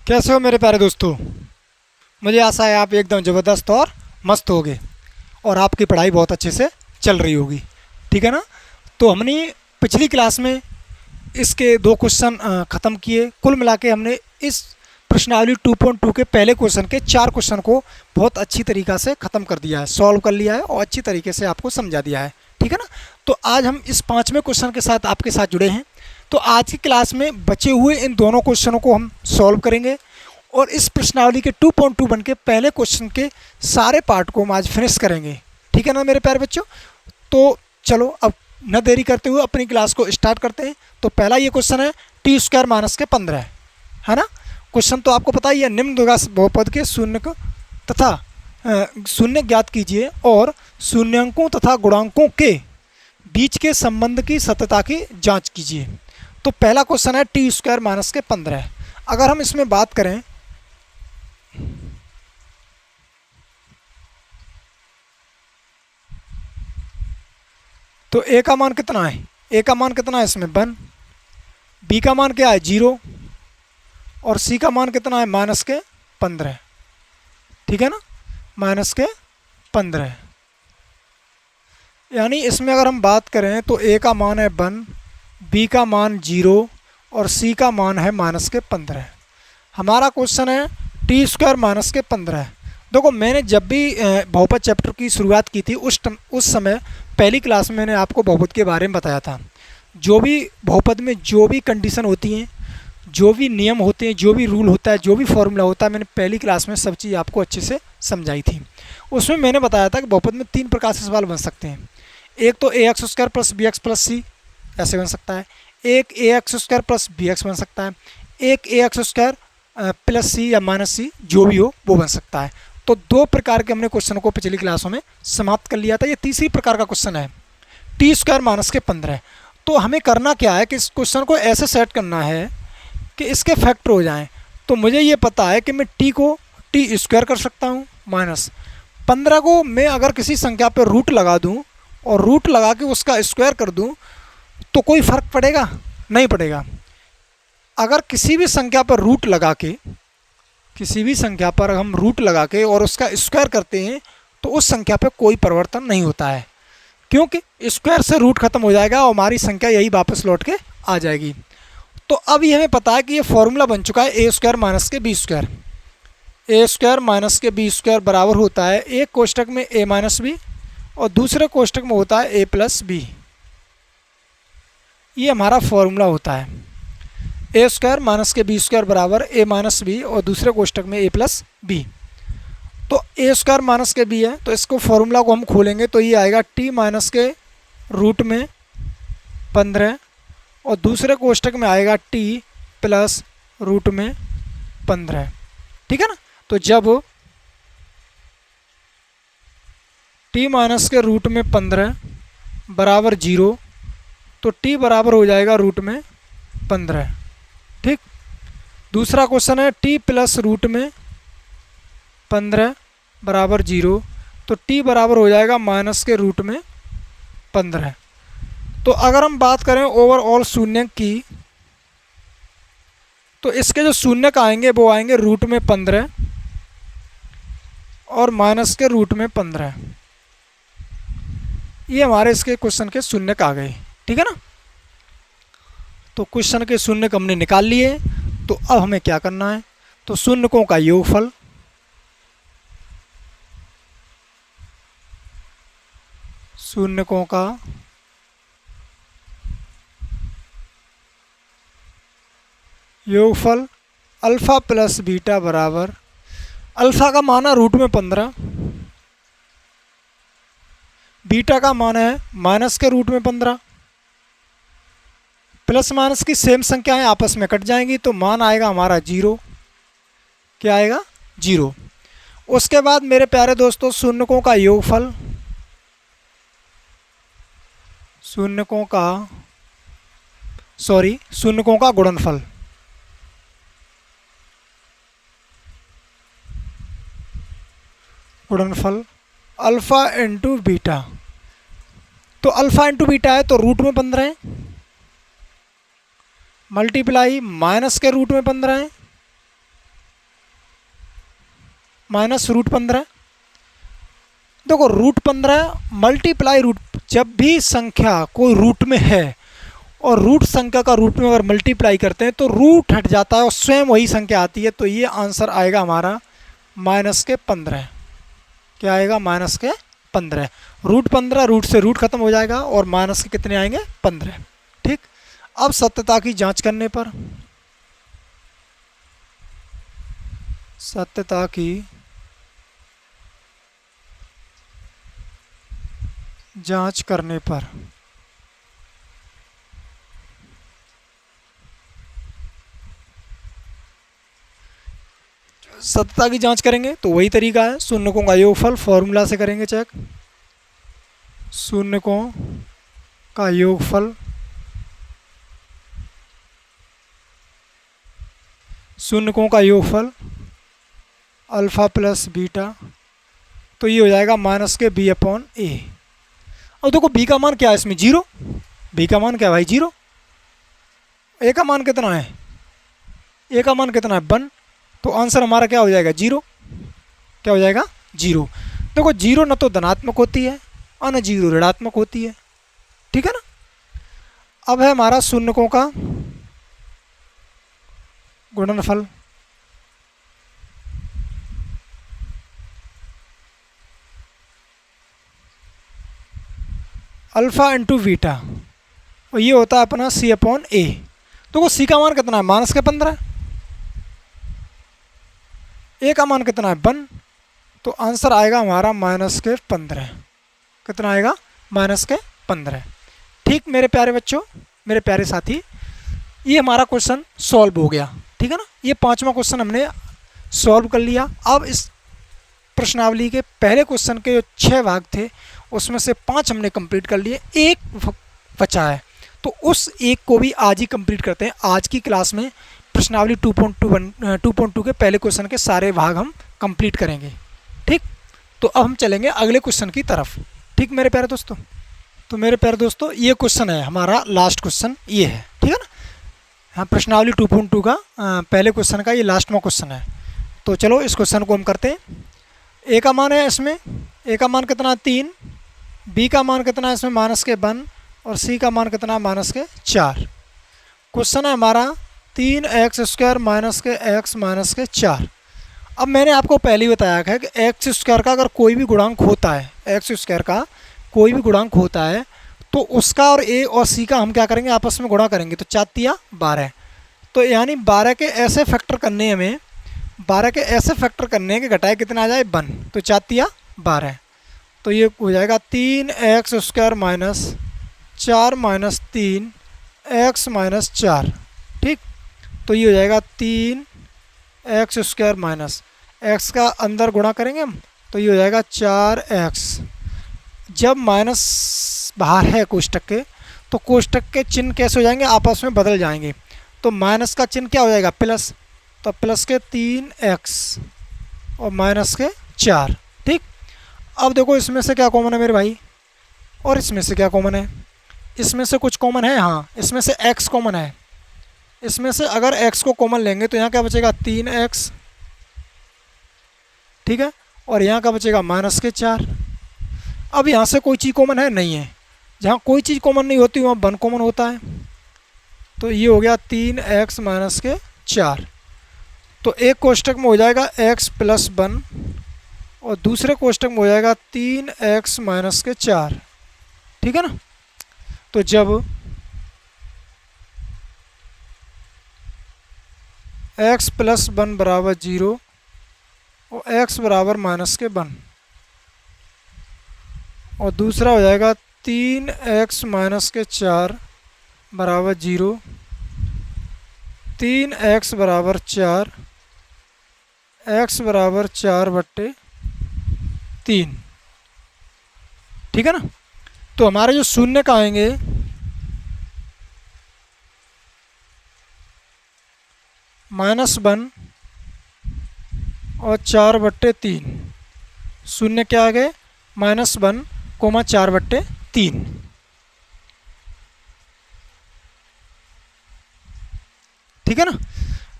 कैसे हो मेरे प्यारे दोस्तों। मुझे आशा है आप एकदम ज़बरदस्त और मस्त होगे और आपकी पढ़ाई बहुत अच्छे से चल रही होगी। ठीक है ना। तो हमने पिछली क्लास में इसके दो क्वेश्चन ख़त्म किए। कुल मिला के हमने इस प्रश्नावली 2.2 के पहले क्वेश्चन के 4 क्वेश्चन को बहुत अच्छी तरीक़ा से ख़त्म कर दिया है, सॉल्व कर लिया है और अच्छी तरीके से आपको समझा दिया है। ठीक है ना। तो आज हम इस 5वें क्वेश्चन के साथ आपके साथ जुड़े हैं। तो आज की क्लास में बचे हुए इन दोनों क्वेश्चनों को हम सॉल्व करेंगे और इस प्रश्नावली के 2.21 के पहले क्वेश्चन के सारे पार्ट को हम आज फिनिश करेंगे। ठीक है ना मेरे प्यारे बच्चों। तो चलो अब न देरी करते हुए अपनी क्लास को स्टार्ट करते हैं। तो पहला ये क्वेश्चन है टी स्क्वायर माइनस के 15 है ना। क्वेश्चन तो आपको पता ही है, निम्न द्विघात बहुपद के शून्य को तथा शून्य ज्ञात कीजिए और शून्यंकों तथा गुणांकों के बीच के संबंध की सत्यता की जांच कीजिए। तो पहला क्वेश्चन है टी स्क्वायर माइनस के 15। अगर हम इसमें बात करें तो ए का मान कितना है, ए का मान कितना है इसमें 1, बी का मान क्या है 0 और सी का मान कितना है -15। ठीक है ना, -15। यानी इसमें अगर हम बात करें तो ए का मान है 1, बी का मान 0 और सी का मान है -15। हमारा क्वेश्चन है टी स्क्वायर माइनस के 15। देखो मैंने जब भी बहुपद चैप्टर की शुरुआत की थी उस समय पहली क्लास में मैंने आपको बहुपद के बारे में बताया था। जो भी बहुपद में जो भी कंडीशन होती हैं, जो भी नियम होते हैं, जो भी रूल होता है, जो भी फॉर्मूला होता है, मैंने पहली क्लास में सब चीज़ आपको अच्छे से समझाई थी। उसमें मैंने बताया था कि बहुपद में 3 प्रकार से सवाल बन सकते हैं। एक तो a x square plus b x plus c ऐसे बन सकता है, एक a x square plus b x बन सकता है, एक a x square plus c या माइनस सी जो भी हो वो बन सकता है। तो 2 प्रकार के हमने क्वेश्चन को पिछली क्लासों में समाप्त कर लिया था। ये तीसरी प्रकार का क्वेश्चन है टी स्क्वायर माइनस के 15। तो हमें करना क्या है कि इस क्वेश्चन को ऐसे सेट करना है कि इसके फैक्टर हो जाएं। तो मुझे ये पता है कि मैं टी को टी स्क्वायर कर सकता हूँ माइनस 15 को मैं अगर किसी संख्या पर रूट लगा दूँ और रूट लगा के उसका स्क्वायर कर दूँ तो कोई फ़र्क पड़ेगा? नहीं पड़ेगा। अगर किसी भी संख्या पर रूट लगा के, किसी भी संख्या पर हम रूट लगा के और उसका स्क्वायर करते हैं तो उस संख्या पर कोई परिवर्तन नहीं होता है, क्योंकि स्क्वायर से रूट खत्म हो जाएगा और हमारी संख्या यही वापस लौट के आ जाएगी। तो अब ये हमें पता है कि ये फॉर्मूला बन चुका है ए स्क्वायर माइनस के बी स्क्वायर। ए स्क्वायर माइनस के बी स्क्वायर बराबर होता है एक कोष्टक में ए माइनस बी और दूसरे कोष्टक में होता है ए प्लस बी। ये हमारा फॉर्मूला होता है ए स्क्वायर माइनस के बी स्क्वायर बराबर ए माइनस बी और दूसरे कोष्टक में ए प्लस बी। तो ए स्क्वायर माइनस के बी है तो इसको फॉर्मूला को हम खोलेंगे तो ये आएगा टी माइनस के रूट में 15 और दूसरे कोष्टक में आएगा टी प्लस रूट में 15। ठीक है ना। तो जब टी माइनस के रूट में 15 बराबर 0 तो टी बराबर हो जाएगा रूट में 15। ठीक। दूसरा क्वेश्चन है टी प्लस रूट में 15 बराबर 0 तो टी बराबर हो जाएगा माइनस के रूट में 15। तो अगर हम बात करें ओवरऑल शून्य की तो इसके जो शून्य आएंगे वो आएंगे रूट में 15 और माइनस के रूट में 15। ये हमारे इसके क्वेश्चन के शून्य आ गए। ठीक है ना। तो क्वेश्चन के शून्य हमने निकाल लिए। तो अब हमें क्या करना है, तो शून्यकों का योगफल शून्यकों का योगफल अल्फ़ा प्लस बीटा बराबर अल्फ़ा का मान है रूट में 15, बीटा का मान है माइनस के रूट में 15। प्लस माइनस की सेम संख्याएं आपस में कट जाएंगी तो मान आएगा हमारा 0। क्या आएगा 0। उसके बाद मेरे प्यारे दोस्तों शून्यकों का योगफल शून्यकों का गुणनफल अल्फ़ा इंटू बीटा। तो अल्फ़ा इंटू बीटा है तो रूट में 15 है मल्टीप्लाई माइनस के रूट में 15 है माइनस रूट 15। देखो रूट 15 मल्टीप्लाई रूट, जब भी संख्या कोई रूट में है और रूट संख्या का रूट में अगर मल्टीप्लाई करते हैं तो रूट हट जाता है और स्वयं वही संख्या आती है। तो ये आंसर आएगा हमारा माइनस के 15। क्या आएगा? माइनस के 15। रूट 15, रूट से रूट खत्म हो जाएगा और माइनस के कितने आएंगे? 15। ठीक। अब सत्यता की जांच करने पर, सत्यता की जांच करने पर सत्यता की जांच करेंगे तो वही तरीका है, शून्यकों का योगफल फॉर्मूला से करेंगे चेक। शून्यकों का योगफल, शून्यकों का योगफल अल्फा प्लस बीटा, तो ये हो जाएगा माइनस के बी अपॉन ए। अब देखो बी का मान क्या है इसमें? 0। बी का मान क्या है भाई? 0। ए का मान कितना है? ए का मान कितना है? 1। तो आंसर हमारा क्या हो जाएगा? 0। क्या हो जाएगा? 0। देखो 0 न तो धनात्मक होती है और न 0 ऋणात्मक होती है। ठीक है ना। अब है हमारा शून्यकों का गुणनफल। अल्फा इंटू बीटा, और ये होता है अपना सी अपॉन ए। तो वो सी का मान कितना है? माइनस के 15। ए का मान कितना है? 1। तो आंसर आएगा हमारा माइनस के 15। कितना आएगा? माइनस के 15। ठीक मेरे प्यारे बच्चों, मेरे प्यारे साथी, ये हमारा क्वेश्चन सॉल्व हो गया। ठीक है ना। ये 5वां क्वेश्चन हमने सॉल्व कर लिया। अब इस प्रश्नावली के पहले क्वेश्चन के जो 6 भाग थे उसमें से 5 हमने कंप्लीट कर लिए, एक बचा है। तो उस एक को भी आज ही कंप्लीट करते हैं। आज की क्लास में प्रश्नावली 2.2 के पहले क्वेश्चन के सारे भाग हम कंप्लीट करेंगे। ठीक। तो अब हम चलेंगे अगले क्वेश्चन की तरफ। ठीक मेरे प्यारे दोस्तों। तो मेरे प्यारे दोस्तों ये क्वेश्चन है हमारा लास्ट क्वेश्चन, ये है। ठीक है ना। हाँ, प्रश्नावली 2.2 का पहले क्वेश्चन का ये लास्टवां क्वेश्चन है। तो चलो इस क्वेश्चन को हम करते हैं। ए का मान है इसमें, ए का मान कितना? 3। बी का मान कितना है इसमें? माइनस के 1। और सी का मान कितना? माइनस के 4। क्वेश्चन है हमारा 3x² माइनस के x माइनस के 4। अब मैंने आपको पहले ही बताया है कि x² का अगर कोई भी गुणांक होता है, x² का कोई भी गुणांक होता है तो उसका और a और c का हम क्या करेंगे? आपस में गुणा करेंगे। तो 4 तिया 12। तो यानी 12 के ऐसे फैक्टर करने हमें, 12 के ऐसे फैक्टर करने के घटाए कितना आ जाए? 1। तो 4 तिया 12। तो ये हो जाएगा 3x² minus 4 minus 3 x minus 4। ठीक। तो ये हो जाएगा 3x² माइनस x का अंदर गुणा करेंगे हम, तो ये हो जाएगा 4x। जब माइनस बाहर है कोष्टक के तो कोष्टक के चिन्ह कैसे हो जाएंगे? आपस में बदल जाएंगे। तो माइनस का चिन्ह क्या हो जाएगा? प्लस। तो प्लस के 3x और माइनस के 4। ठीक। अब देखो इसमें से क्या कॉमन है मेरे भाई? और इसमें से क्या कॉमन है? इसमें से कुछ कॉमन है। हाँ, इसमें से x कॉमन है। इसमें से अगर x को कॉमन लेंगे तो यहाँ क्या बचेगा? 3x। ठीक है। और यहाँ का बचेगा माइनस के 4। अब यहाँ से कोई चीज़ कॉमन है? नहीं है। जहाँ कोई चीज़ कॉमन नहीं होती वहाँ 1 कॉमन होता है। तो ये हो गया 3x माइनस के 4। तो एक कोष्टक में हो जाएगा x प्लस 1 और दूसरे कोष्टक में हो जाएगा 3x माइनस के 4। ठीक है ना। तो जब x प्लस 1 बराबर 0 और x बराबर माइनस के 1 और दूसरा हो जाएगा 3x माइनस के 4 बराबर 0, 3x बराबर 4, x बराबर 4/3। ठीक है ना। तो हमारे जो शून्य का आएंगे -1 और 4/3। शून्य क्या आ गए? -1, 4/3। ठीक है ना।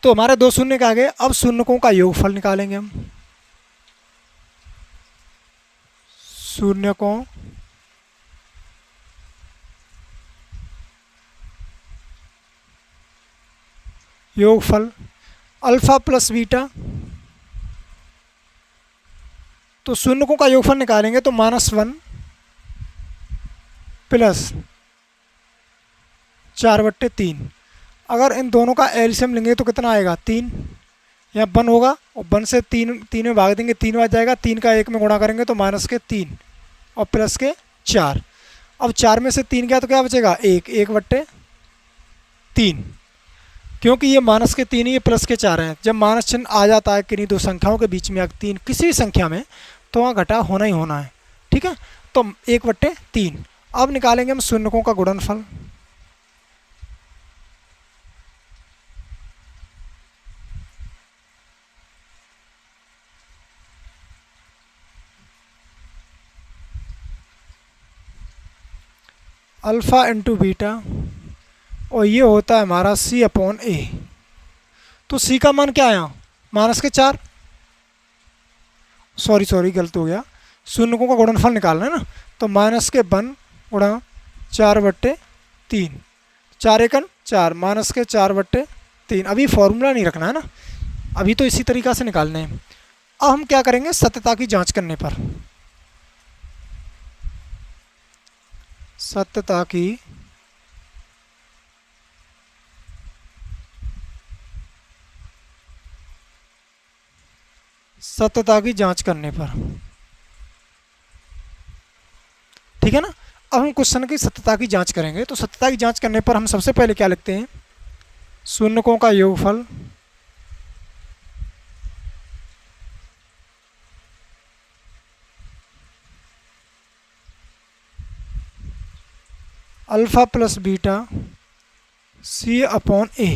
तो हमारे 2 शून्य का आ गए। अब शून्यकों का योगफल निकालेंगे हम। शून्यकों योगफल अल्फा प्लस बीटा, तो शून्यकों का योगफल निकालेंगे तो -1 प्लस 4/3। अगर इन दोनों का एलसीएम लेंगे तो कितना आएगा 3, यहाँ 1 होगा और 1 से 3 में भाग देंगे 3 बार जाएगा, 3 का 1 में गुणा करेंगे तो -3 और +4। अब 4 में से 3 गया तो क्या बचेगा 1/3, क्योंकि ये -3 ये +4 हैं। जब माइनस चिन्ह आ जाता है किन्हीं दो संख्याओं के बीच में या 3 किसी भी संख्या में तो वहाँ घटा होना ही होना है। ठीक है, तो 1/3। अब निकालेंगे हम शून्यकों का गुणनफल। अल्फ़ा इंटू बीटा और ये होता है हमारा C/A। तो C का मान क्या आया -4, सॉरी गलत हो गया, शून्यकों का गुणनफल निकालना है ना, तो -1 गुणा 4/3, 4 एकन 4 -4/3। अभी फॉर्मूला नहीं रखना है ना, अभी तो इसी तरीक़ा से निकालने हैं। अब हम क्या करेंगे सत्यता की जांच करने पर, सत्यता की जांच करने पर, ठीक है ना। अब हम क्वेश्चन की सत्यता की जांच करेंगे, तो सत्यता की जांच करने पर हम सबसे पहले क्या लिखते हैं, शून्यकों का योगफल अल्फ़ा प्लस बीटा C/A,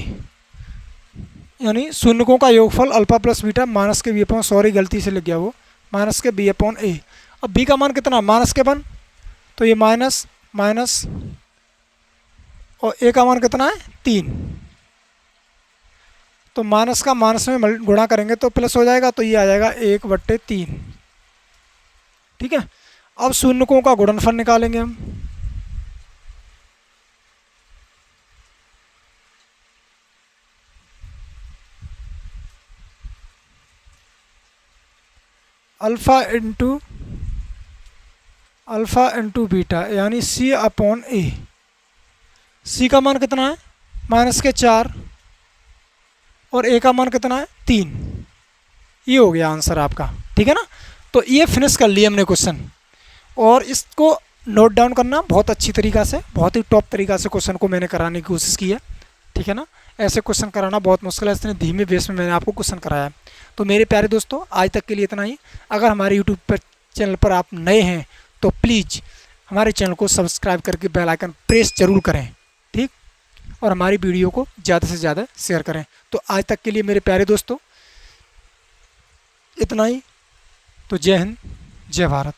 यानी शून्यकों का योगफल alpha plus beta -B/, sorry गलती से लिख गया वो, -B/A। अब B का मान कितना -1, तो ये माइनस माइनस और A का मान कितना है 3, तो माइनस का माइनस में गुणा करेंगे तो प्लस हो जाएगा, तो ये आ जाएगा 1/3। ठीक है, अब शून्यकों का गुणनफल निकालेंगे हम। अल्फ़ा इंटू बीटा यानी C/A। C का मान कितना है -4 और A का मान कितना है 3। ये हो गया आंसर आपका। ठीक है ना, तो ये फिनिश कर लिया हमने क्वेश्चन, और इसको नोट डाउन करना बहुत अच्छी तरीक़ा से, बहुत ही टॉप तरीक़ा से क्वेश्चन को मैंने कराने की कोशिश की है। ठीक है ना, ऐसे क्वेश्चन कराना बहुत मुश्किल है, इतने धीमे बेस में मैंने आपको क्वेश्चन कराया है। तो मेरे प्यारे दोस्तों आज तक के लिए इतना ही। अगर हमारे यूट्यूब पर चैनल पर आप नए हैं तो प्लीज़ हमारे चैनल को सब्सक्राइब करके बेल आइकन प्रेस जरूर करें, ठीक, और हमारी वीडियो को ज़्यादा से ज़्यादा शेयर करें। तो आज तक के लिए मेरे प्यारे दोस्तों इतना ही। तो जय हिंद, जय भारत।